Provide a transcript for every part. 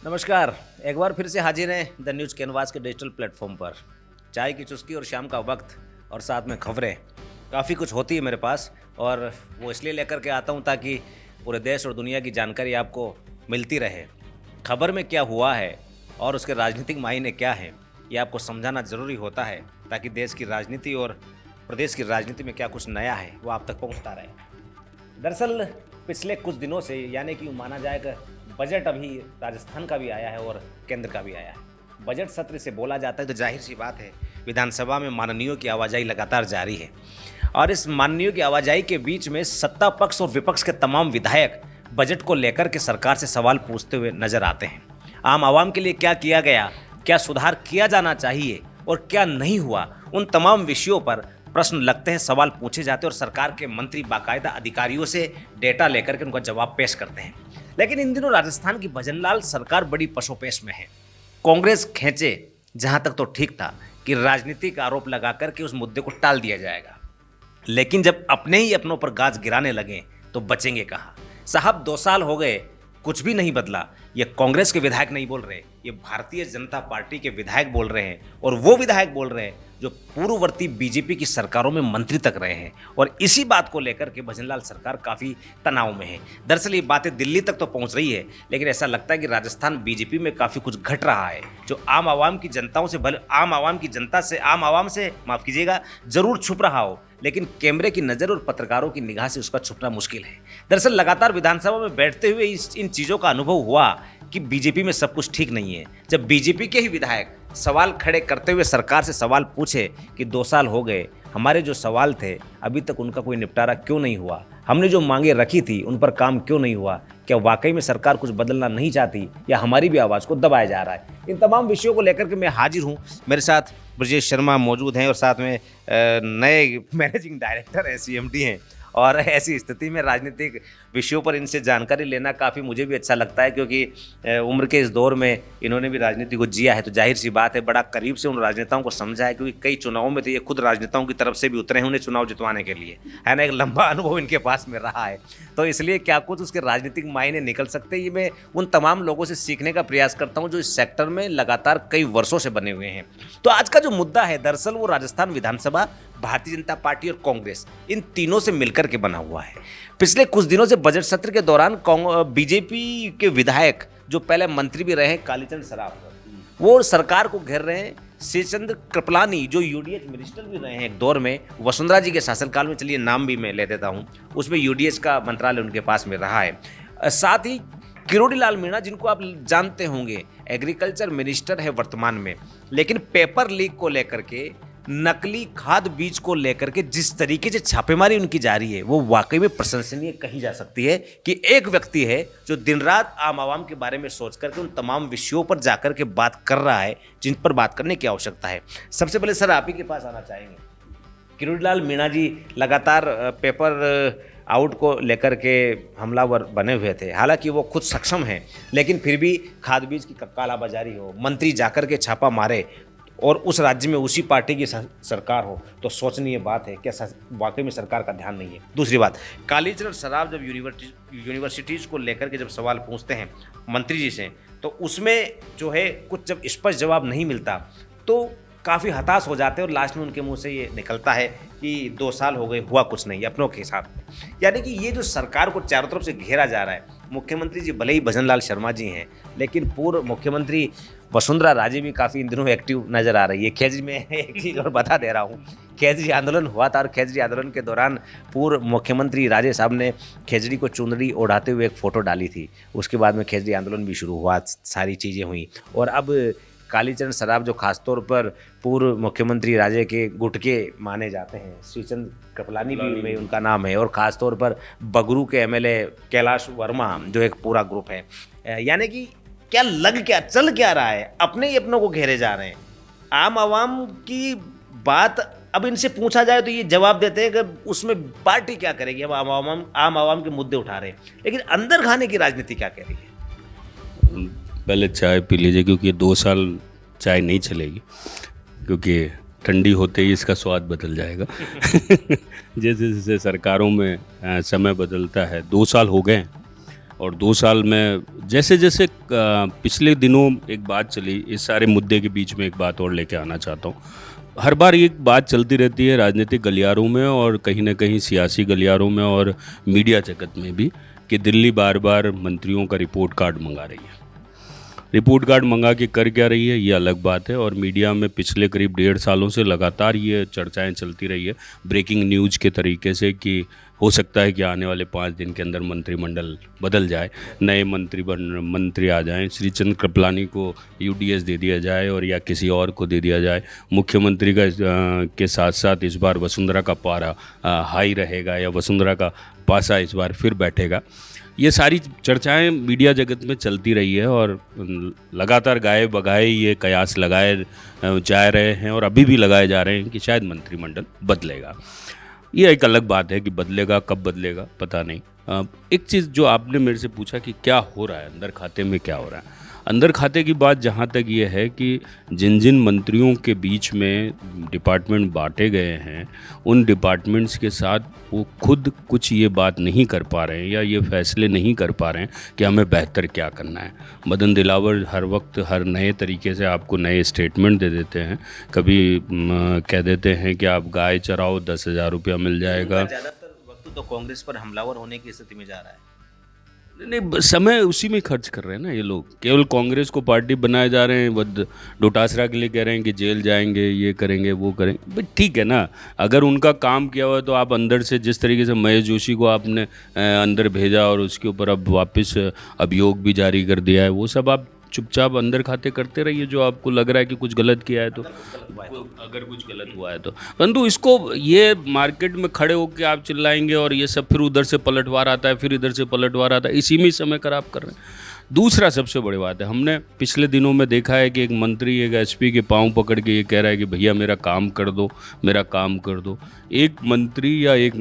नमस्कार। एक बार फिर से हाजिर हैं द न्यूज़ कैनवास के डिजिटल प्लेटफॉर्म पर। चाय की चुस्की और शाम का वक्त और साथ में खबरें काफ़ी कुछ होती है मेरे पास, और वो इसलिए लेकर के आता हूँ ताकि पूरे देश और दुनिया की जानकारी आपको मिलती रहे। खबर में क्या हुआ है और उसके राजनीतिक मायने क्या हैं, ये आपको समझाना ज़रूरी होता है ताकि देश की राजनीति और प्रदेश की राजनीति में क्या कुछ नया है वो आप तक पहुँचता रहे। दरअसल पिछले कुछ दिनों से, यानी कि माना जाए कि बजट अभी राजस्थान का भी आया है और केंद्र का भी आया है। बजट सत्र से बोला जाता है तो जाहिर सी बात है विधानसभा में माननीयों की आवाजाही लगातार जारी है, और इस माननीयों की आवाजाही के बीच में सत्ता पक्ष और विपक्ष के तमाम विधायक बजट को लेकर के सरकार से सवाल पूछते हुए नजर आते हैं। आम आवाम के लिए क्या किया गया, क्या सुधार किया जाना चाहिए और क्या नहीं हुआ, उन तमाम विषयों पर प्रश्न लगते हैं, सवाल पूछे जाते हैं और सरकार के मंत्री बाकायदा अधिकारियों से डेटा लेकर के उनका जवाब पेश करते हैं। लेकिन इन दिनों राजस्थान की भजनलाल सरकार बड़ी पशोपेश में है। कांग्रेस खींचे जहां तक तो ठीक था कि राजनीतिक आरोप लगा करके उस मुद्दे को टाल दिया जाएगा, लेकिन जब अपने ही अपनों पर गाज गिराने लगे तो बचेंगे कहाँ। साहब 2 साल हो गए, कुछ भी नहीं बदला। ये कांग्रेस के विधायक नहीं बोल रहे, ये भारतीय जनता पार्टी के विधायक बोल रहे हैं, और वो विधायक बोल रहे हैं जो पूर्ववर्ती बीजेपी की सरकारों में मंत्री तक रहे हैं। और इसी बात को लेकर के भजनलाल सरकार काफ़ी तनाव में है। दरअसल ये बातें दिल्ली तक तो पहुंच रही है, लेकिन ऐसा लगता है कि राजस्थान बीजेपी में काफ़ी कुछ घट रहा है, जो आम आवाम की जनताओं से आम आवाम से माफ़ कीजिएगा जरूर छुप रहा हो, लेकिन कैमरे की नज़र और पत्रकारों की निगाह से उसका छुपना मुश्किल है। दरअसल लगातार विधानसभा में बैठते हुए इन चीज़ों का अनुभव हुआ कि बीजेपी में सब कुछ ठीक नहीं है। जब बीजेपी के ही विधायक सवाल खड़े करते हुए सरकार से सवाल पूछे कि 2 साल हो गए, हमारे जो सवाल थे अभी तक उनका कोई निपटारा क्यों नहीं हुआ, हमने जो मांगे रखी थी उन पर काम क्यों नहीं हुआ, क्या वाकई में सरकार कुछ बदलना नहीं चाहती या हमारी भी आवाज़ को दबाया जा रहा है। इन तमाम विषयों को लेकर के मैं हाजिर हूँ। मेरे साथ ब्रजेश शर्मा मौजूद हैं और साथ में नए मैनेजिंग डायरेक्टर हैं, CMD हैं, और ऐसी स्थिति में राजनीतिक विषयों पर इनसे जानकारी लेना काफ़ी मुझे भी अच्छा लगता है, क्योंकि उम्र के इस दौर में इन्होंने भी राजनीति को जिया है, तो जाहिर सी बात है बड़ा करीब से उन राजनेताओं को समझा है, क्योंकि कई चुनावों में तो ये खुद राजनेताओं की तरफ से भी उतरे हैं उन्हें चुनाव जितवाने के लिए, है ना। एक लंबा अनुभव इनके पास में रहा है, तो इसलिए क्या कुछ उसके राजनीतिक मायने निकल सकते हैं, ये मैं उन तमाम लोगों से सीखने का प्रयास करता हूँ जो इस सेक्टर में लगातार कई वर्षों से बने हुए हैं। तो आज का जो मुद्दा है दरअसल वो राजस्थान विधानसभा, भारतीय जनता पार्टी और कांग्रेस, इन तीनों से मिलकर के बना हुआ है। पिछले कुछ दिनों से बजट सत्र के दौरान बीजेपी के विधायक जो पहले मंत्री भी रहे कालीचरण सराफ, वो सरकार को घेर रहे हैं। श्रीचंद्र कृपलानी जो UDH मिनिस्टर भी रहे हैं एक दौर में, वसुंधरा जी के शासनकाल में, चलिए नाम भी मैं ले देता हूँ, उसमें UDH का मंत्रालय उनके पास में रहा है। साथ ही किरोड़ी लाल मीणा, जिनको आप जानते होंगे, एग्रीकल्चर मिनिस्टर है वर्तमान में, लेकिन पेपर लीक को लेकर के, नकली खाद बीज को लेकर के जिस तरीके से छापेमारी उनकी जारी है वो वाकई में प्रशंसनीय कही जा सकती है कि एक व्यक्ति है जो दिन रात आम आवाम के बारे में सोच करके उन तमाम विषयों पर जाकर के बात कर रहा है जिन पर बात करने की आवश्यकता है। सबसे पहले सर आप ही के पास आना चाहेंगे। किरोड़ी लाल मीणा जी लगातार पेपर आउट को लेकर के हमलावर बने हुए थे, हालांकि वो खुद सक्षम हैं, लेकिन फिर भी खाद बीज की कालाबाजारी हो, मंत्री जाकर के छापा मारे और उस राज्य में उसी पार्टी की सरकार हो, तो सोचनीय बात है, क्या वाकई में सरकार का ध्यान नहीं है। दूसरी बात, कालीचरण सराफ जब यूनिवर्सिटीज़ को लेकर के जब सवाल पूछते हैं मंत्री जी से, तो उसमें जो है कुछ जब स्पष्ट जवाब नहीं मिलता तो काफ़ी हताश हो जाते हैं, और लास्ट में उनके मुंह से ये निकलता है कि 2 साल हो गए, हुआ कुछ नहीं अपनों के साथ। यानी कि ये जो सरकार को चारों तरफ से घेरा जा रहा है, मुख्यमंत्री जी भले ही भजनलाल शर्मा जी हैं, लेकिन पूर्व मुख्यमंत्री वसुंधरा राजे भी काफ़ी इन दिनों एक्टिव नज़र आ रही है। खेजरी में एक चीज़ और बता दे रहा हूँ, खेजरी आंदोलन हुआ था और खेजरी आंदोलन के दौरान पूर्व मुख्यमंत्री राजे साहब ने खेजरी को चुनरी ओढ़ाते हुए एक फ़ोटो डाली थी। उसके बाद में खेजरी आंदोलन भी शुरू हुआ, सारी चीज़ें हुई, और अब कालीचरण सराफ जो खासतौर पर पूर्व मुख्यमंत्री राजे के गुट के माने जाते हैं, श्रीचंद्र कृपलानी भी में उनका नाम है, और ख़ासतौर पर बगरू के MLA कैलाश वर्मा जो एक पूरा ग्रुप है। यानी कि क्या चल क्या रहा है, अपने ही अपनों को घेरे जा रहे हैं। आम आवाम की बात अब इनसे पूछा जाए तो ये जवाब देते हैं कि उसमें पार्टी क्या करेगी, हम आम आवाम के मुद्दे उठा रहे हैं, लेकिन अंदर खाने की राजनीति क्या कह रही है। पहले चाय पी लीजिए, क्योंकि 2 साल चाय नहीं चलेगी, क्योंकि ठंडी होते ही इसका स्वाद बदल जाएगा। जैसे जैसे सरकारों में समय बदलता है, 2 साल हो गए और 2 साल में जैसे जैसे पिछले दिनों एक बात चली, इस सारे मुद्दे के बीच में एक बात और लेके आना चाहता हूँ। हर बार एक बात चलती रहती है राजनीतिक गलियारों में और कहीं ना कहीं सियासी गलियारों में और मीडिया जगत में भी, कि दिल्ली बार बार मंत्रियों का रिपोर्ट कार्ड मंगा रही है। रिपोर्ट कार्ड मंगा के कर क्या रही है ये अलग बात है, और मीडिया में पिछले करीब 1.5 सालों से लगातार ये चर्चाएं चलती रही है ब्रेकिंग न्यूज़ के तरीके से, कि हो सकता है कि आने वाले 5 दिन के अंदर मंत्रिमंडल बदल जाए, नए मंत्री आ जाएं, श्रीचंद कृपलानी को यूडीएस दे दिया जाए और या किसी और को दे दिया जाए, मुख्यमंत्री का के साथ साथ इस बार वसुंधरा का पारा हाई रहेगा या वसुंधरा का पासा इस बार फिर बैठेगा। ये सारी चर्चाएं मीडिया जगत में चलती रही है और लगातार गाए बगाए ये कयास लगाए जा रहे हैं और अभी भी लगाए जा रहे हैं कि शायद मंत्रिमंडल बदलेगा। ये एक अलग बात है कि बदलेगा, कब बदलेगा पता नहीं। एक चीज़ जो आपने मेरे से पूछा कि क्या हो रहा है अंदर खाते में, क्या हो रहा है अंदर खाते की बात, जहाँ तक ये है कि जिन जिन मंत्रियों के बीच में डिपार्टमेंट बांटे गए हैं उन डिपार्टमेंट्स के साथ वो खुद कुछ ये बात नहीं कर पा रहे हैं या ये फैसले नहीं कर पा रहे हैं कि हमें बेहतर क्या करना है। मदन दिलावर हर वक्त हर नए तरीके से आपको नए स्टेटमेंट दे देते हैं। कभी कह देते हैं कि आप गाय चराओ 10,000 रुपया मिल जाएगा। ज़्यादातर वक्त तो कांग्रेस पर हमलावर होने की स्थिति में जा रहा है। नहीं, समय उसी में खर्च कर रहे हैं ना ये लोग। केवल कांग्रेस को पार्टी बनाए जा रहे हैं, बद डोटासरा के लिए कह रहे हैं कि जेल जाएंगे, ये करेंगे, वो करेंगे। भाई ठीक है ना, अगर उनका काम किया हुआ है तो आप अंदर से, जिस तरीके से महेश जोशी को आपने अंदर भेजा और उसके ऊपर अब वापस अभियोग भी जारी कर दिया है, वो सब आप चुपचाप अंदर खाते करते रहिए। जो आपको लग रहा है कि कुछ गलत किया है तो, अगर कुछ गलत हुआ है तो, परंतु इसको ये मार्केट में खड़े होकर आप चिल्लाएंगे और ये सब फिर उधर से पलटवार आता है, फिर इधर से पलटवार आता है, इसी में समय खराब कर रहे हैं। दूसरा सबसे बड़ी बात है, हमने पिछले दिनों में देखा है कि एक मंत्री एक एसपी के पांव पकड़ के ये कह रहा है कि भैया मेरा काम कर दो, मेरा काम कर दो। एक मंत्री या एक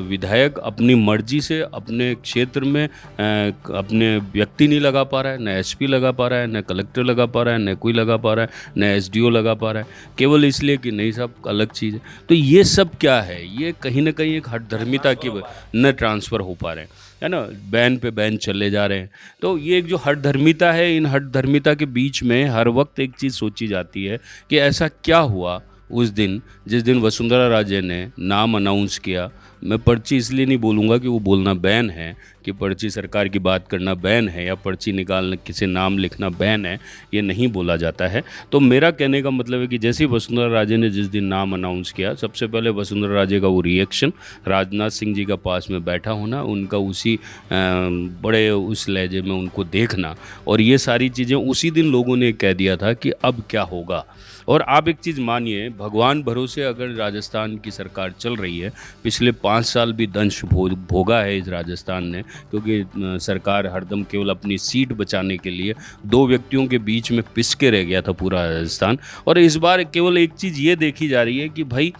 विधायक अपनी मर्जी से अपने क्षेत्र में अपने व्यक्ति नहीं लगा पा रहा है, न एसपी लगा पा रहा है, न कलेक्टर लगा पा रहा है, न कोई लगा पा रहा है, न एसडीओ लगा पा रहा है, केवल इसलिए कि नहीं सब अलग चीज़ है। तो ये सब क्या है, ये कहीं ना कहीं एक हठधर्मिता की न ट्रांसफ़र हो पा रहे हैं, है ना, बैन पे बैन चले जा रहे हैं। तो ये एक जो हठधर्मिता है, इन हठधर्मिता के बीच में हर वक्त एक चीज़ सोची जाती है कि ऐसा क्या हुआ उस दिन जिस दिन वसुंधरा राजे ने नाम अनाउंस किया। मैं पर्ची इसलिए नहीं बोलूँगा कि वो बोलना बैन है, कि पर्ची सरकार की बात करना बैन है या पर्ची निकालना, किसी नाम लिखना बैन है, ये नहीं बोला जाता है। तो मेरा कहने का मतलब है कि जैसे ही वसुंधरा राजे ने जिस दिन नाम अनाउंस किया, सबसे पहले वसुंधरा राजे का वो रिएक्शन, राजनाथ सिंह जी का पास में बैठा होना, उनका उसी बड़े उस लहजे में उनको देखना, और ये सारी चीज़ें उसी दिन लोगों ने कह दिया था कि अब क्या होगा। और आप एक चीज़ मानिए, भगवान भरोसे अगर राजस्थान की सरकार चल रही है, पिछले 5 साल भी दंश भोगा है इस राजस्थान ने, क्योंकि सरकार हरदम केवल अपनी सीट बचाने के लिए 2 व्यक्तियों के बीच में पिस के रह गया था पूरा राजस्थान। और इस बार केवल एक चीज़ ये देखी जा रही है कि भाई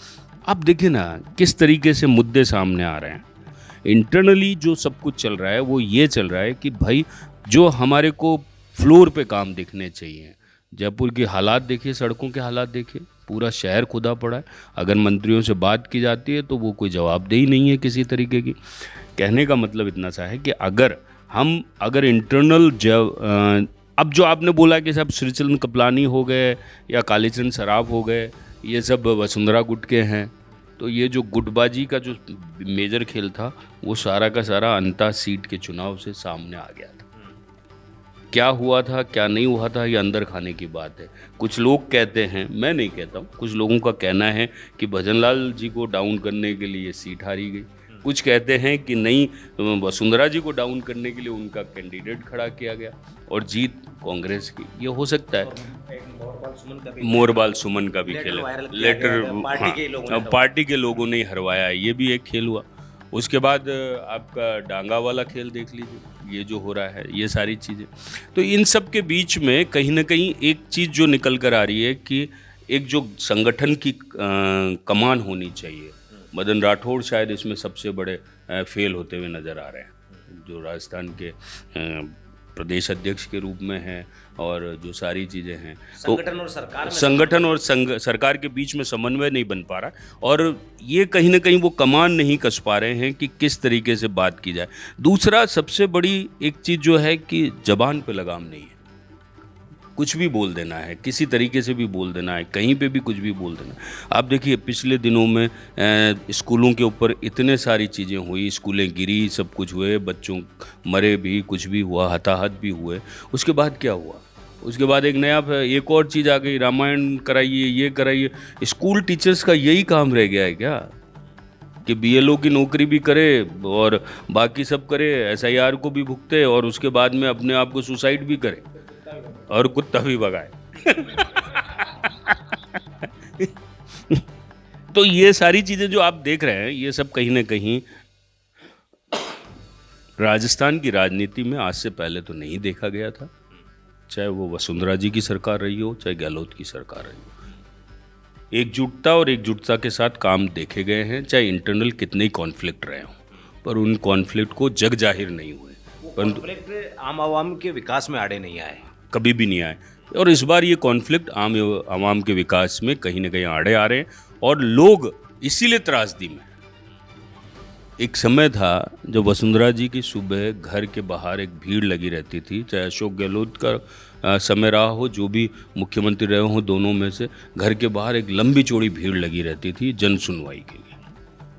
अब देखिए ना किस तरीके से मुद्दे सामने आ रहे हैं। इंटरनली जो सब कुछ चल रहा है वो ये चल रहा है कि भाई जो हमारे को फ्लोर पे काम दिखने चाहिए, जयपुर की हालात देखिए, सड़कों के हालात देखिए, पूरा शहर खुदा पड़ा है। अगर मंत्रियों से बात की जाती है तो वो कोई जवाबदेही नहीं है किसी तरीके की। कहने का मतलब इतना सा है कि अगर इंटरनल अब जो आपने बोला कि सब श्रीचंद कृपलानी हो गए या कालीचरण सराफ हो गए, ये सब वसुंधरा गुट के हैं, तो ये जो गुटबाजी का जो मेजर खेल था वो सारा का सारा अंता सीट के चुनाव से सामने आ गया था। क्या हुआ था क्या नहीं हुआ था ये अंदर खाने की बात है। कुछ लोग कहते हैं, मैं नहीं कहता हूँ, कुछ लोगों का कहना है कि भजनलाल जी को डाउन करने के लिए सीट हारी गई। कुछ कहते हैं कि नहीं, वसुंधरा जी को डाउन करने के लिए उनका कैंडिडेट खड़ा किया गया और जीत कांग्रेस की। ये हो सकता है। मोरबाल सुमन का भी खेल है, लेटर पार्टी के लोगों ने हरवाया, ये भी एक खेल हुआ। उसके बाद आपका डांगा वाला खेल देख लीजिए, ये जो हो रहा है, ये सारी चीज़ें। तो इन सब के बीच में कहीं ना कहीं एक चीज़ जो निकल कर आ रही है कि एक जो संगठन की कमान होनी चाहिए। मदन राठौड़ शायद इसमें सबसे बड़े फेल होते हुए नज़र आ रहे हैं, जो राजस्थान के प्रदेश अध्यक्ष के रूप में हैं और जो सारी चीज़ें हैं, तो संगठन और सरकार में संगठन और सरकार के बीच में समन्वय नहीं बन पा रहा और ये कहीं ना कहीं वो कमान नहीं कस पा रहे हैं कि किस तरीके से बात की जाए। दूसरा सबसे बड़ी एक चीज़ जो है कि जबान पे लगाम नहीं है, कुछ भी बोल देना है, किसी तरीके से भी बोल देना है, कहीं पे भी कुछ भी बोल देना है। आप देखिए पिछले दिनों में स्कूलों के ऊपर इतने सारी चीज़ें हुई, स्कूलें गिरी, सब कुछ हुए, बच्चों मरे भी, कुछ भी हुआ, हताहत भी हुए। उसके बाद क्या हुआ? उसके बाद एक और चीज़ आ गई, रामायण कराइए, ये कराइए। स्कूल टीचर्स का यही काम रह गया है क्या कि बीएलओ की नौकरी भी करे और बाकी सब करे, एसआईआर को भी भुगते और उसके बाद में अपने आप को सुसाइड भी करे और कुत्ता भी भगाए। तो ये सारी चीज़ें जो आप देख रहे हैं, ये सब कहीं ना कहीं राजस्थान की राजनीति में आज से पहले तो नहीं देखा गया था, चाहे वो वसुंधरा जी की सरकार रही हो, चाहे गहलोत की सरकार रही हो। एकजुटता और एकजुटता के साथ काम देखे गए हैं, चाहे इंटरनल कितने ही कॉन्फ्लिक्ट रहे हों, पर उन कॉन्फ्लिक्ट को जग जाहिर नहीं हुए, परंतु कॉन्फ्लिक्ट आम आवाम के विकास में आड़े नहीं आए। कभी भी नहीं आए। और इस बार ये कॉन्फ्लिक्ट आवाम के विकास में कहीं ना कहीं आड़े आ रहे हैं और लोग इसीलिए त्रासदी में। एक समय था जब वसुंधरा जी की सुबह घर के बाहर एक भीड़ लगी रहती थी, चाहे अशोक गहलोत का समय रहा हो, जो भी मुख्यमंत्री रहे हों, दोनों में से घर के बाहर एक लंबी चौड़ी भीड़ लगी रहती थी जन सुनवाई के लिए।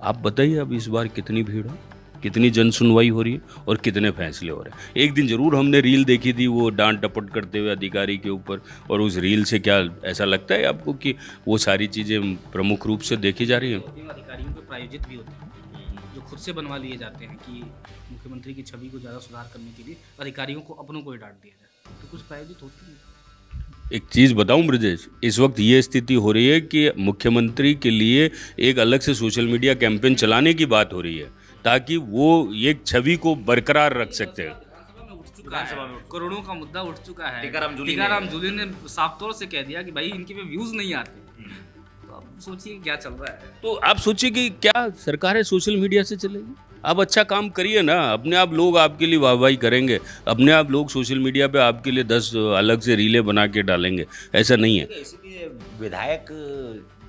आप बताइए अब इस बार कितनी भीड़ है, कितनी जन सुनवाई हो रही है और कितने फैसले हो रहे हैं। एक दिन ज़रूर हमने रील देखी थी वो डांट डपट करते हुए अधिकारी के ऊपर, और उस रील से क्या ऐसा लगता है आपको कि वो सारी चीज़ें प्रमुख रूप से देखी जा रही हैं? अधिकारियों पे प्रायोजित भी होते हैं जो खुद से बनवा लिए जाते हैं कि मुख्यमंत्री की छवि को ज़्यादा सुधार करने के लिए अधिकारियों को अपनों को ही डांट दिया जाए, तो कुछ प्रायोजित होती है। एक चीज़ बताऊं ब्रजेश, इस वक्त ये स्थिति हो रही है कि मुख्यमंत्री के लिए एक अलग से सोशल मीडिया कैंपेन चलाने की बात हो रही है ताकि वो एक छवि को बरकरार रख सकते हैं। करोड़ों का मुद्दा उठ चुका है। टीकाराम जूली ने साफ तौर से कह दिया कि भाई इनके पे व्यूज नहीं आते। तो अब सोचिए क्या चल रहा है। तो आप सोचिए कि क्या सरकारें सोशल मीडिया से चलेगी? आप अच्छा काम करिए ना, अपने आप लोग आपके लिए वाहवाही करेंगे, अपने आप लोग सोशल मीडिया पे आपके लिए 10 अलग से रीलें बना के डालेंगे। ऐसा नहीं है। इसीलिए विधायक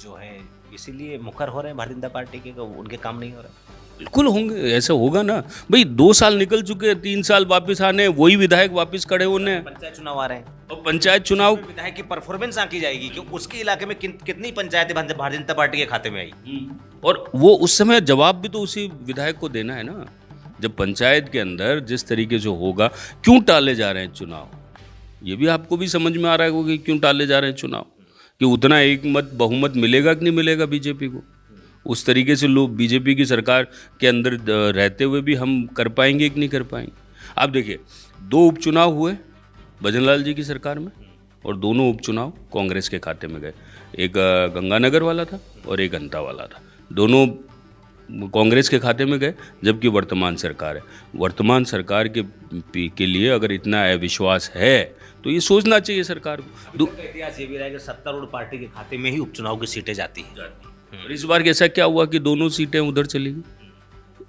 जो है इसीलिए मुखर हो रहे हैं भारतीय जनता पार्टी के, उनके काम नहीं हो रहे। बिल्कुल होंगे, ऐसा होगा ना भाई। 2 साल निकल चुके, 3 साल वापस आने, वही विधायक वापस खड़े होने। पंचायत चुनाव आ रहे हैं और पंचायत चुनाव विधायक की परफॉर्मेंस आंकी जाएगी कि उसके इलाके में कितनी पंचायतें भारतीय जनता पार्टी के खाते में आई, और वो उस समय जवाब भी तो उसी विधायक को देना है ना। जब पंचायत के अंदर जिस तरीके से होगा, क्यों टाले जा रहे हैं चुनाव, ये भी आपको भी समझ में आ रहा है कि क्यों टाले जा रहे हैं चुनाव, कि उतना एक मत बहुमत मिलेगा कि नहीं मिलेगा बीजेपी को। उस तरीके से लोग बीजेपी की सरकार के अंदर रहते हुए भी हम कर पाएंगे कि नहीं कर पाएंगे। आप देखिए 2 उपचुनाव हुए भजनलाल जी की सरकार में और दोनों उपचुनाव कांग्रेस के खाते में गए। एक गंगानगर वाला था और एक अंता वाला था, दोनों कांग्रेस के खाते में गए। जबकि वर्तमान सरकार है, वर्तमान सरकार के लिए अगर इतना अविश्वास है तो ये सोचना चाहिए सरकार को। इतिहास ये भी रहा है कि सत्तारूढ़ पार्टी के खाते में ही उपचुनाव की सीटें जाती हैं। और इस बार कैसा क्या हुआ कि दोनों सीटें उधर चली गई।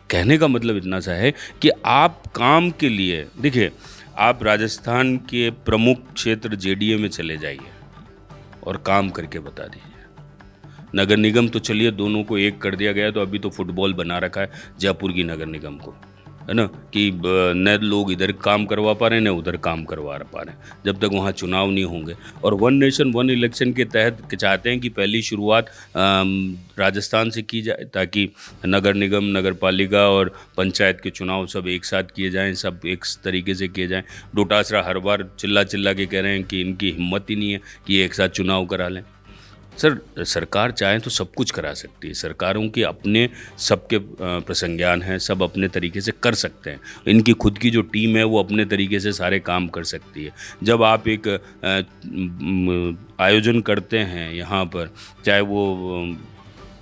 कहने का मतलब इतना सा है कि आप काम के लिए, देखिए आप राजस्थान के प्रमुख क्षेत्र जेडीए में चले जाइए और काम करके बता दीजिए। नगर निगम तो चलिए दोनों को एक कर दिया गया, तो अभी तो फुटबॉल बना रखा है जयपुर की नगर निगम को, है ना, कि न लोग इधर काम करवा पा रहे हैं न उधर काम करवा पा रहे हैं, जब तक वहाँ चुनाव नहीं होंगे। और 1 नेशन 1 इलेक्शन के तहत चाहते हैं कि पहली शुरुआत राजस्थान से की जाए, ताकि नगर निगम, नगर पालिका और पंचायत के चुनाव सब एक साथ किए जाएं, सब एक तरीके से किए जाएं। डोटासरा हर बार चिल्ला चिल्ला के कह रहे हैं कि इनकी हिम्मत ही नहीं है कि एक साथ चुनाव करा लें। सर, सरकार चाहे तो सब कुछ करा सकती है, सरकारों के अपने सबके प्रसंज्ञान हैं, सब अपने तरीके से कर सकते हैं। इनकी खुद की जो टीम है वो अपने तरीके से सारे काम कर सकती है। जब आप एक आयोजन करते हैं यहाँ पर, चाहे वो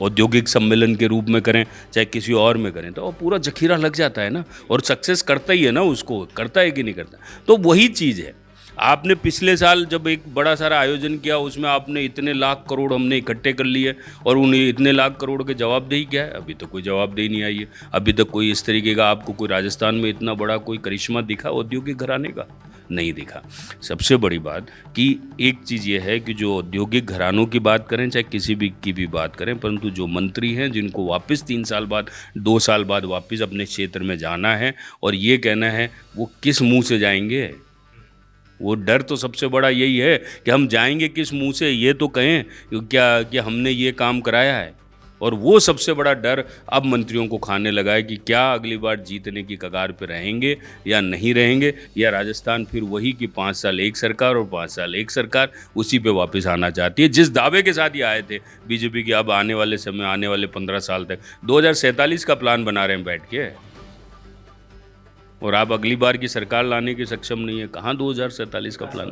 औद्योगिक सम्मेलन के रूप में करें चाहे किसी और में करें, तो वो पूरा जखीरा लग जाता है ना, और सक्सेस करता ही है ना, उसको करता है कि नहीं करता। तो वही चीज़ है। आपने पिछले साल जब एक बड़ा सारा आयोजन किया उसमें आपने इतने लाख करोड़ हमने इकट्ठे कर लिए और उन्हें इतने लाख करोड़ के जवाबदेही क्या है? अभी तक कोई जवाबदेही नहीं आई है। अभी तक कोई इस तरीके का आपको कोई राजस्थान में इतना बड़ा कोई करिश्मा दिखा औद्योगिक घराने का? नहीं दिखा। सबसे बड़ी बात कि एक चीज़ ये है कि जो औद्योगिक घरानों की बात करें चाहे किसी भी की भी बात करें, परंतु जो मंत्री हैं जिनको वापस 3 साल बाद 2 साल बाद वापस अपने क्षेत्र में जाना है और ये कहना है, वो किस मुंह से जाएंगे? वो डर तो सबसे बड़ा यही है कि हम जाएंगे किस मुंह से, ये तो कहें क्या कि हमने ये काम कराया है। और वो सबसे बड़ा डर अब मंत्रियों को खाने लगा है कि क्या अगली बार जीतने की कगार पे रहेंगे या नहीं रहेंगे, या राजस्थान फिर वही कि 5 साल एक सरकार और 5 साल एक सरकार उसी पे वापस आना चाहती है, जिस दावे के साथ ये आए थे बीजेपी की। अब आने वाले समय, आने वाले 15 साल तक 2047 का प्लान बना रहे हैं बैठ के, और आप अगली बार की सरकार लाने के सक्षम नहीं है। कहाँ 2047 का प्लान?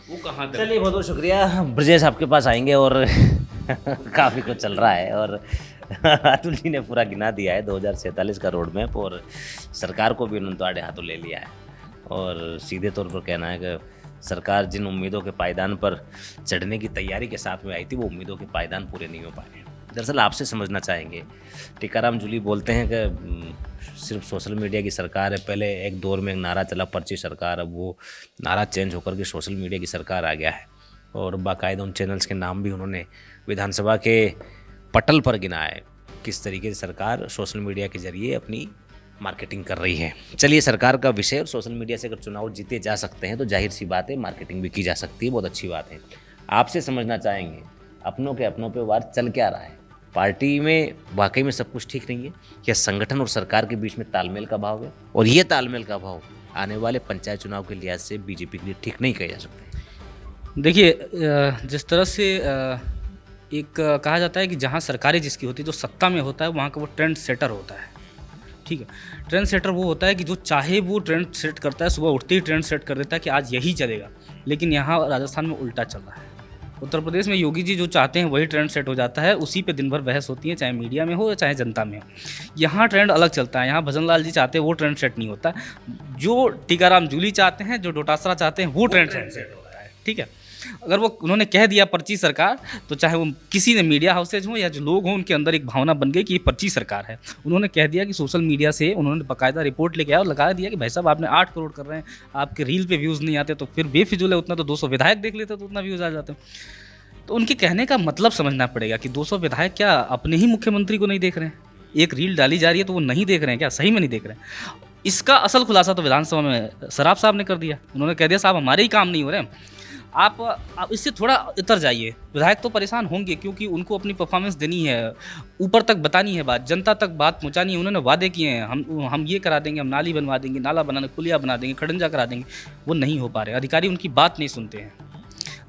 वो कहाँ तक? चलिए, बहुत बहुत शुक्रिया। ब्रजेश आपके पास आएंगे और काफ़ी कुछ चल रहा है और अतुल जी ने पूरा गिना दिया है 2047 का रोड मैप, और सरकार को भी उन्होंने तो आड़े हाथों ले लिया है और सीधे तौर पर कहना है कि सरकार जिन उम्मीदों के पायदान पर चढ़ने की तैयारी के साथ में आई थी वो उम्मीदों के पायदान पूरे नहीं हो पाए। दरअसल आपसे समझना चाहेंगे, टीकाराम जूली बोलते हैं कि सिर्फ सोशल मीडिया की सरकार है। पहले एक दौर में एक नारा चला पर्ची सरकार, अब वो नारा चेंज होकर के सोशल मीडिया की सरकार आ गया है और बाकायदा उन चैनल्स के नाम भी उन्होंने विधानसभा के पटल पर गिना है किस तरीके से सरकार सोशल मीडिया के जरिए अपनी मार्केटिंग कर रही है। चलिए, सरकार का विषय और सोशल मीडिया से अगर चुनाव जीते जा सकते हैं तो जाहिर सी बात है मार्केटिंग भी की जा सकती है, बहुत अच्छी बात है। आपसे समझना चाहेंगे, अपनों के अपनों पे वार चल क्या रहा है? पार्टी में वाकई में सब कुछ ठीक नहीं है या संगठन और सरकार के बीच में तालमेल का भाव है? और ये तालमेल का भाव आने वाले पंचायत चुनाव के लिहाज से बीजेपी के लिए ठीक नहीं कहे जा सकते। देखिए, जिस तरह से एक कहा जाता है कि जहाँ सरकारें जिसकी होती है, जो सत्ता में होता है वहाँ का वो ट्रेंड सेटर होता है। ठीक है, ट्रेंड सेटर वो होता है कि जो चाहे वो ट्रेंड सेट करता है, सुबह उठते ही ट्रेंड सेट कर देता है कि आज यही चलेगा। लेकिन यहाँ राजस्थान में उल्टा चल रहा है। उत्तर प्रदेश में योगी जी जो चाहते हैं वही ट्रेंड सेट हो जाता है, उसी पे दिन भर बहस होती है, चाहे मीडिया में हो या चाहे जनता में हो। यहाँ ट्रेंड अलग चलता है। यहाँ भजन लाल जी चाहते हैं वो ट्रेंड सेट नहीं होता। जो टीकाराम जूली चाहते हैं, जो डोटासरा चाहते हैं, वो ट्रेंड सेट होता है। ठीक है, अगर वो उन्होंने कह दिया पर्ची सरकार, तो चाहे वो किसी ने मीडिया हाउसेज हो या जो लोग हों, उनके अंदर एक भावना बन गई कि ये पर्ची सरकार है। उन्होंने कह दिया कि सोशल मीडिया से उन्होंने बाकायदा रिपोर्ट लेके आया और लगा दिया कि भाई साहब आपने 8 करोड़ कर रहे हैं, आपके रील पे व्यूज़ नहीं आते तो फिर बेफिजूल है, उतना तो 200 विधायक देख लेते तो उतना व्यूज़ आ जाते। तो उनके कहने का मतलब समझना पड़ेगा कि 200 विधायक क्या अपने ही मुख्यमंत्री को नहीं देख रहे हैं? एक रील डाली जा रही है तो वो नहीं देख रहे हैं क्या? सही में नहीं देख रहे हैं? इसका असल खुलासा तो विधानसभा में सराफ साहब ने कर दिया। उन्होंने कह दिया साहब हमारे ही काम नहीं हो रहे हैं, आप इससे थोड़ा उतर जाइए। विधायक तो परेशान होंगे क्योंकि उनको अपनी परफॉर्मेंस देनी है, ऊपर तक बतानी है बात, जनता तक बात पहुंचानी है। उन्होंने वादे किए हैं, हम ये करा देंगे, हम नाली बनवा देंगे, नाला बनाने पुलिया बना देंगे, खड़ंजा करा देंगे। वो नहीं हो पा रहे, अधिकारी उनकी बात नहीं सुनते हैं।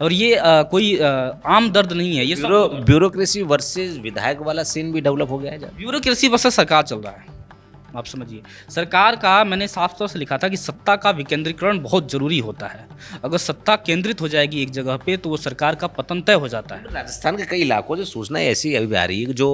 और ये कोई आम दर्द नहीं है, ये ब्यूरोक्रेसी वर्सेस विधायक वाला सीन भी डेवलप हो गया है। ब्यूरोक्रेसी वर्सेस सरकार चल रहा है। आप समझिए, सरकार का मैंने साफ तौर से लिखा था कि सत्ता का विकेंद्रीकरण बहुत जरूरी होता है। अगर सत्ता केंद्रित हो जाएगी एक जगह पे तो वो सरकार का पतन तय हो जाता है। राजस्थान के कई इलाकों से सूचना ऐसी अभी आ रही है कि जो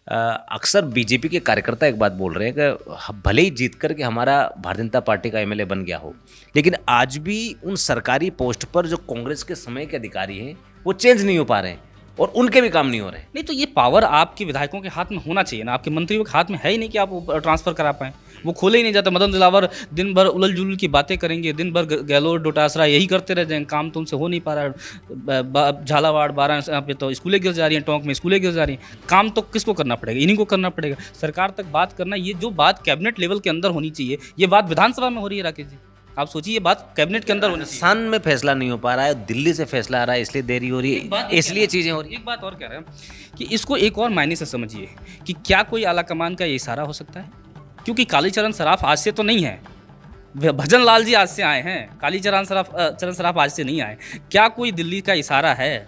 अक्सर बीजेपी के कार्यकर्ता एक बात बोल रहे हैं कि भले ही जीत करके हमारा भारतीय जनता पार्टी का एमएलए बन गया हो, लेकिन आज भी उन सरकारी पोस्ट पर जो कांग्रेस के समय के अधिकारी हैं वो चेंज नहीं हो पा रहे हैं और उनके भी काम नहीं हो रहे। नहीं तो ये पावर आपके विधायकों के हाथ में होना चाहिए ना, आपके मंत्रियों के हाथ में है ही नहीं कि आप ट्रांसफर करा पाएँ। वो खोले ही नहीं जाते। मदन दिलावर दिन भर उलझ जुलझ की बातें करेंगे, दिन भर गहलोत डोटासरा यही करते रह जाएंगे, काम तो उनसे हो नहीं पा रहा है। झालावाड़ 12 यहाँ पे तो स्कूलें गिर जा रही हैं, टोंक में स्कूलें गिर जा रही हैं। काम तो किसको करना पड़ेगा? इन्हीं को करना पड़ेगा। सरकार तक बात करना, ये जो बात कैबिनेट लेवल के अंदर होनी चाहिए, ये बात विधानसभा में हो रही है। राकेश जी आप सोचिए, ये बात कैबिनेट के अंदर होनी चाहिए। राजस्थान में फैसला नहीं हो पा रहा है, दिल्ली से फैसला आ रहा है, इसलिए देरी हो रही है, इसलिए चीज़ें हो रही है। एक बात और कह रहे हैं कि इसको एक और मायने से समझिए कि क्या कोई आला कमान का ये इशारा हो सकता है? क्योंकि कालीचरण सराफ आज से तो नहीं है, भजन लाल जी आज से आए हैं, कालीचरण सराफ आज से नहीं आए। क्या कोई दिल्ली का इशारा है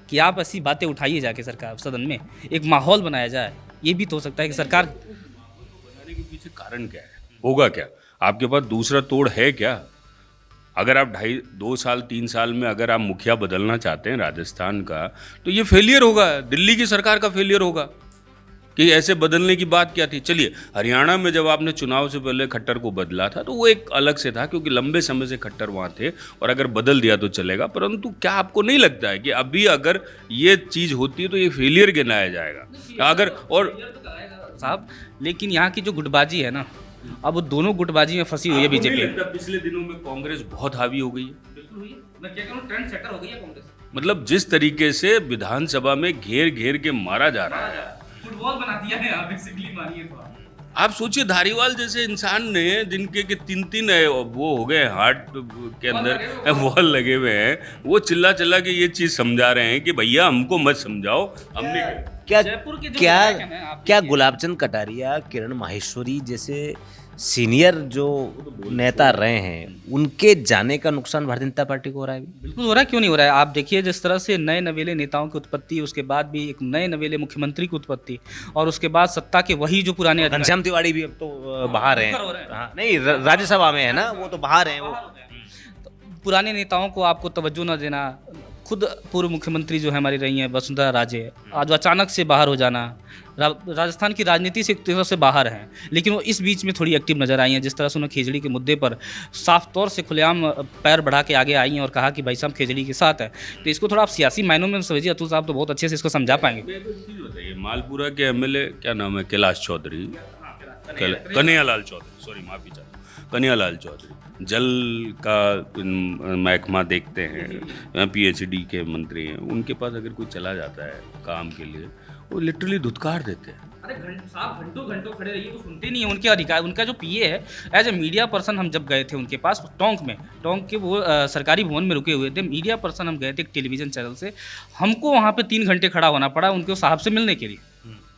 कि आप ऐसी बातें उठाइए जाके सरकार सदन में, एक माहौल बनाया जाए? ये भी तो हो सकता है कि सरकार बनाने के पीछे कारण क्या है, होगा क्या? आपके पास दूसरा तोड़ है क्या? अगर आप 2 साल 3 साल में अगर आप मुखिया बदलना चाहते हैं राजस्थान का, तो ये फेलियर होगा, दिल्ली की सरकार का फेलियर होगा। कि ऐसे बदलने की बात क्या थी। चलिए, हरियाणा में जब आपने चुनाव से पहले खट्टर को बदला था तो वो एक अलग से था, क्योंकि लंबे समय से खट्टर वहाँ थे और अगर बदल दिया तो चलेगा। परंतु क्या आपको नहीं लगता है कि अभी अगर ये चीज़ होती है तो ये फेलियर गिनाया जाएगा अगर? और साहब, लेकिन यहाँ की जो गुटबाजी है ना, अब वो दोनों गुटबाजी में फंसी हुई है बीजेपी। पिछले दिनों में कांग्रेस बहुत हावी हो गई है। बिल्कुल हुई है, मैं क्या कहूँ, ट्रेंड सेटर हो गई है कांग्रेस। मतलब जिस तरीके से विधानसभा में घेर घेर के मारा जा रहा है, फुटबॉल बना दिया है यहाँ बेसिकली, मानिए तो आप सोचिए धारीवाल जैसे इंसान ने जिनके के 3-3 वो हो गए हार्ट के अंदर वॉल लगे हुए हैं, वो चिल्ला चिल्ला के ये चीज़ समझा रहे हैं कि भैया हमको मत समझाओ, हमने क्या जयपुर के जो क्या विधायक हैं ना, आप क्या गुलाबचंद कटारिया, किरण माहेश्वरी जैसे सीनियर जो नेता रहे हैं, उनके जाने का नुकसान भारतीय जनता पार्टी को हो रहा है? बिल्कुल हो रहा है, क्यों नहीं हो रहा है। आप देखिए जिस तरह से नए नवेले नेताओं की उत्पत्ति, उसके बाद भी एक नए नवेले मुख्यमंत्री की उत्पत्ति, और उसके बाद सत्ता के वही जो पुराने अधिकारी- घनश्याम तिवाड़ी भी अब तो बाहर हैं। ऊपर हो रहे हैं। हाँ, नहीं, राज्यसभा में है ना, वो तो बाहर हैं वो। तो पुराने नेताओं को आपको तवज्जो न देना, खुद पूर्व मुख्यमंत्री जो है हमारी रही हैं वसुंधरा राजे, आज अचानक से बाहर हो जाना, राजस्थान की राजनीति से एक तरह से बाहर हैं, लेकिन वो इस बीच में थोड़ी एक्टिव नजर आई हैं। जिस तरह से उन्होंने खेजड़ी के मुद्दे पर साफ तौर से खुलेआम पैर बढ़ा के आगे आई हैं और कहा कि भाई साहब खेजड़ी के साथ है। तो इसको थोड़ा आप सियासी मायनों में समझिए, अतुल साहब तो बहुत अच्छे से इसको समझा पाएंगे। बताइए, मालपुरा के एमएलए क्या नाम है, कैलाश चौधरी, कन्हैयालाल चौधरी, सॉरी माफी चाहता हूँ, कन्हैयालाल चौधरी, जल का महकमा देखते हैं, पीएचडी के मंत्री हैं, उनके पास अगर कोई चला जाता है काम के लिए, वो लिटरली धुतकार देते हैं। अरे साहब घंटों घंटों खड़े रहिए, वो सुनते नहीं है उनके अधिकार। उनका जो पीए है, एज ए मीडिया पर्सन हम जब गए थे उनके पास टोंक के वो सरकारी भवन में रुके हुए थे, मीडिया पर्सन हम गए थे एक टेलीविजन चैनल से, हमको वहाँ पे 3 घंटे खड़ा होना पड़ा उनके साहब से मिलने के लिए,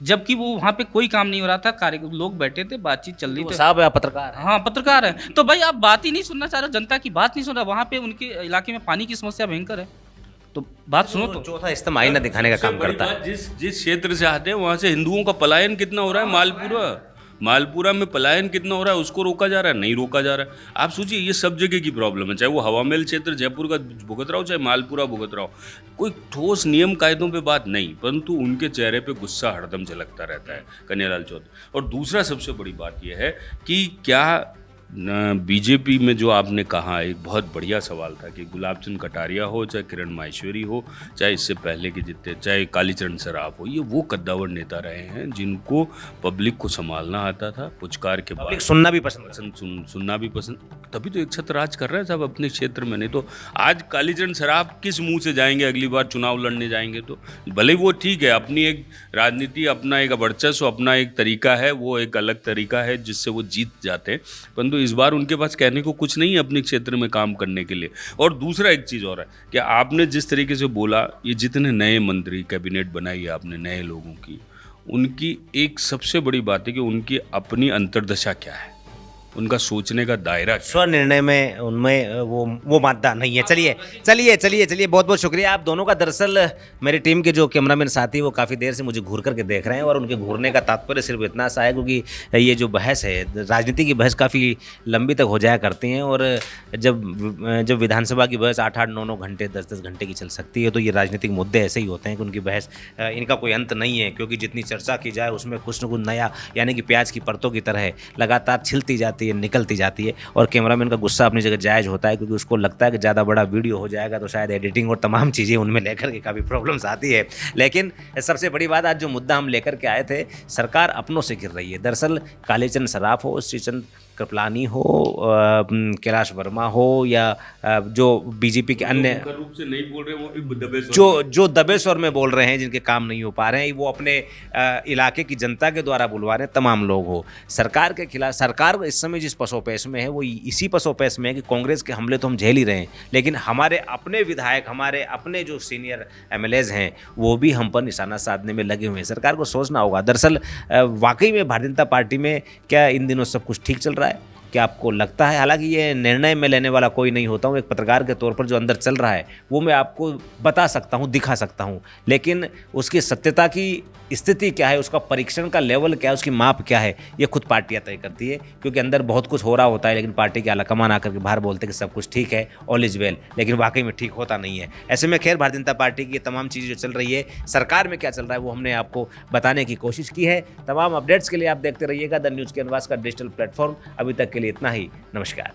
जबकि वो वहाँ पे कोई काम नहीं हो रहा था, लोग बैठे थे, बातचीत चल रही थी। साहब है पत्रकार है। हाँ पत्रकार है, तो भाई आप बात ही नहीं सुनना चाह रहे, जनता की बात नहीं सुन रहा। वहाँ पे उनके इलाके में पानी की समस्या भयंकर है, तो बात सुनो। तो चौथा इस्तेमाल आईना दिखाने का काम करता है। जिस क्षेत्र से आते हैं वहाँ से हिंदुओं का पलायन कितना हो रहा है, मालपुरा में पलायन कितना हो रहा है, उसको रोका जा रहा है, नहीं रोका जा रहा है। आप सोचिए, ये सब जगह की प्रॉब्लम है, चाहे वो हवा महल क्षेत्र जयपुर का भुगत रहा हो, चाहे मालपुरा भुगत रहा हो, कोई ठोस नियम कायदों पे बात नहीं, परंतु उनके चेहरे पे गुस्सा हरदम झलकता रहता है, कन्हैयालाल चौधरी। और दूसरा सबसे बड़ी बात यह है कि क्या बीजेपी में जो आपने कहा, एक बहुत बढ़िया सवाल था कि गुलाबचंद कटारिया हो, चाहे किरण माहेश्वरी हो, चाहे इससे पहले के जितने, चाहे कालीचरण सराफ हो, ये वो कद्दावर नेता रहे हैं जिनको पब्लिक को संभालना आता था, पुचकार के बाद सुनना भी पसंद सुनना भी पसंद, तभी तो एक छत्र राज कर रहे हैं साहब अपने क्षेत्र में। नहीं तो आज कालीचरण सराफ किस मुंह से जाएंगे अगली बार चुनाव लड़ने जाएंगे? तो भले वो ठीक है, अपनी एक राजनीति, अपना एक वर्चस्व, अपना एक तरीका है, वो एक अलग तरीका है जिससे वो जीत जाते हैं, परंतु इस बार उनके पास कहने को कुछ नहीं है अपने क्षेत्र में काम करने के लिए। और दूसरा एक चीज़ और है कि आपने जिस तरीके से बोला, ये जितने नए मंत्री कैबिनेट बनाई है आपने नए लोगों की, उनकी एक सबसे बड़ी बात है कि उनकी अपनी अंतर्दशा क्या है, उनका सोचने का दायरा क्या है। स्व निर्णय में उनमें वो मादा नहीं है। चलिए, बहुत बहुत शुक्रिया आप दोनों का। दरअसल मेरी टीम के जो कैमरामैन साथी वो काफ़ी देर से मुझे घूर करके देख रहे हैं, और उनके घूरने का तात्पर्य सिर्फ इतना सा है क्योंकि ये जो बहस है, राजनीति की बहस काफ़ी लंबी तक हो जाया करती हैं, और जब विधानसभा की बहस 8-8, 9-9 घंटे, 10-10 घंटे की चल सकती है, तो ये राजनीतिक मुद्दे ऐसे ही होते हैं कि उनकी बहस, इनका कोई अंत नहीं है, क्योंकि जितनी चर्चा की जाए उसमें कुछ न कुछ नया, यानी कि प्याज की परतों की तरह लगातार छिलती जाती है, निकलती जाती है। और कैमरामैन का गुस्सा अपनी जगह जायज़ होता है, क्योंकि उसको लगता है कि ज़्यादा बड़ा वीडियो हो जाएगा तो शायद एडिटिंग और तमाम चीज़ें उनमें लेकर के काफ़ी प्रॉब्लम्स आती है। लेकिन सबसे बड़ी बात, आज जो मुद्दा हम लेकर के आए थे, सरकार अपनों से गिर रही है। दरअसल कालीचरण सराफ हो, श्रीचंद कृपलानी हो, कैलाश वर्मा हो, या जो बीजेपी के अन्य रूप से नहीं बोल रहे, वो भी दबे जो दबे स्वर में बोल रहे हैं, जिनके काम नहीं हो पा रहे हैं, वो अपने इलाके की जनता के द्वारा बुलवा रहे हैं, तमाम लोग हो सरकार के खिलाफ। सरकार इस समय जिस पसोपेश में है, वो इसी पसोपेश में है कि कांग्रेस के हमले तो हम झेल ही रहे हैं, लेकिन हमारे अपने विधायक, हमारे अपने जो सीनियर एमएलएज हैं, वो भी हम पर निशाना साधने में लगे हुए हैं। सरकार को सोचना होगा। दरअसल वाकई में भारतीय जनता पार्टी में क्या इन दिनों सब कुछ ठीक चल रहा है? क्या आपको लगता है? हालांकि ये निर्णय मैं लेने वाला कोई नहीं होता हूँ, एक पत्रकार के तौर पर जो अंदर चल रहा है वो मैं आपको बता सकता हूँ, दिखा सकता हूँ, लेकिन उसकी सत्यता की स्थिति क्या है, उसका परीक्षण का लेवल क्या है, उसकी माप क्या है, ये खुद पार्टियाँ तय करती है। क्योंकि अंदर बहुत कुछ हो रहा होता है, लेकिन पार्टी के आलाकमान आकर के बाहर बोलते हैं कि सब कुछ ठीक है, ऑल इज वेल, लेकिन वाकई में ठीक होता नहीं है। ऐसे में खैर भारतीय जनता पार्टी की तमाम चीज़ें जो चल रही है, सरकार में क्या चल रहा है, वो हमने आपको बताने की कोशिश की है। तमाम अपडेट्स के लिए आप देखते रहिएगा द न्यूज़ कैनवास का डिजिटल प्लेटफॉर्म। अभी तक के लिए इतना ही, नमस्कार।